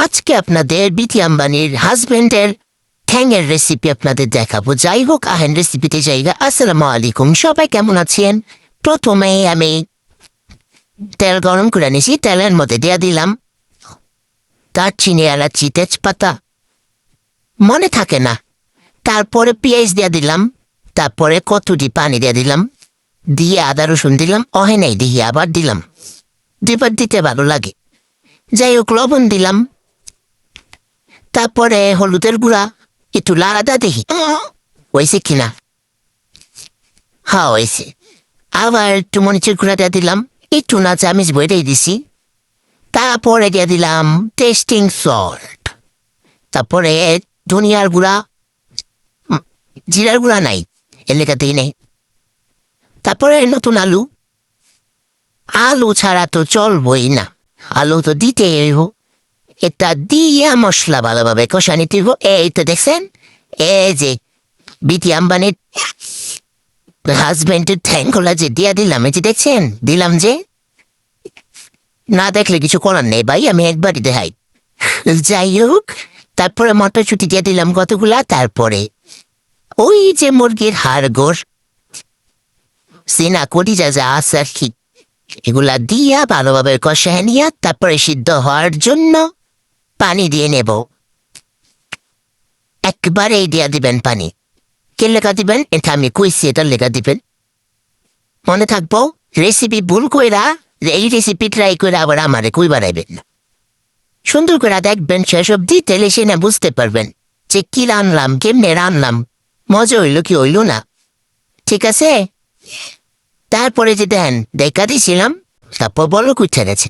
আজকে আপনাদের বিথি আম্বানির হাজবেন্ডের ঠ্যাংয়ের রেসিপি আপনাদের দেখাবো। যাই হোক, আহেন রেসিপিতে জায়গা। আসসালামু আলাইকুম, সবাই কেমন আছেন? প্রথমে আমি তেল গরম করে নিয়েছি, তেলের মধ্যে দিয়ে দিলাম দারচিনি, এলাচি, তেজপাতা, মনে থাকে না। তারপরে পেঁয়াজ দিয়ে দিলাম, তারপরে কতটি পানি দিয়ে দিলাম, দিয়ে আদা রসুন দিলাম, নাই দিয়ে আবার দিলাম, দুবার দিতে ভালো লাগে। যাই হোক, লবণ দিলাম, তারপরে হলুদের গুঁড়া একটু লাড়াদা দেখি হয়েছে কিনা। হ্যাঁ, হয়েছে। আবার একটু মরিচের গুঁড়া দিয়ে দিলাম, একটু না চামিচ বইটাই দিছি। তারপরে দিয়ে দিলাম টেস্টিং সল্ট, তারপরে ধনিয়ার গুঁড়া, জিরার গুঁড়া নাই, এলাকাতেই নেই। তারপরে নতুন আলু, আলু ছাড়া তো চলবই না, আলু তো দিতেই হইব। এটা দিয়া মশলা ভালোভাবে কষা নিতে হইব। এই তো দেখছেন, এই যে বিথি আম্বানির হাজবেন্ডের ঠ্যাংগুলা যে দিয়া দিলাম, এই যে দেখছেন দিলাম যে, না দেখলে কিছু করার নেই ভাই, আমি একবারই দেখাই। যাই হোক, তারপরে মটরশুঁটি দিয়ে দিলাম কতগুলা, তারপরে ওই যে মুরগির হাড়গোড়, সিনা কটি যা আছে আর কি, এগুলা দিয়া ভালোভাবে কষায় নিয়ে তারপরে সিদ্ধ হওয়ার জন্য পানি দিয়ে নেব। একবারেই দিয়া দিবেন পানি। কে লেখা দিবেন এটা আমি কইছি, এটা লেখা দিবেন, মনে থাকবো। রেসিপি ভুল কইরা এই রেসিপি ট্রাই করে আবার আমারে কই বাড়াইবেন না। সুন্দর করে দেখবেন, শেষ অব্দি তেলে সে না বুঝতে পারবেন যে কি রানলাম, কেমনে রানলাম, মজা হইল কি হইল না। ঠিক আছে? তারপরে যে দেন দেখা দিয়েছিলাম, তারপর বলো কুইঠা গেছে।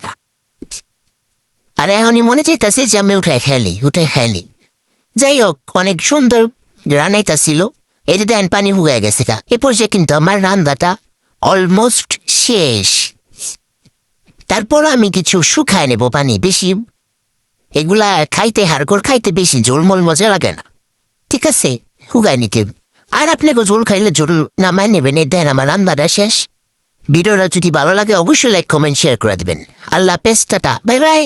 আর এখনই মনে চাইতেছে যে আমি উঠে খেলি। যাই হোক, অনেক সুন্দর রান্নাইটা ছিল। এই যে দেন পানি হুয়ে গেছে। এরপর যে কিন্তু আমার রান্নাটা অলমোস্ট শেষ। তারপর আমি কিছু শুকায় নেব পানি বেশি, এগুলা খাইতে হাড়গোড় খাইতে বেশি ঝোলমোল মজা লাগে না। ঠিক আছে, হুগায় নিতে। আর আপনাকে ঝোল খাইলে ঝোল নামায় নেবেন। এই দেন আমার রান্নাটা শেষ। ভিডিওটা যদি ভালো লাগে অবশ্যই লাইক, কমেন্ট, শেয়ার করে দেবেন। আল্লাহ হাফেজ, টাটা, বাই বাই।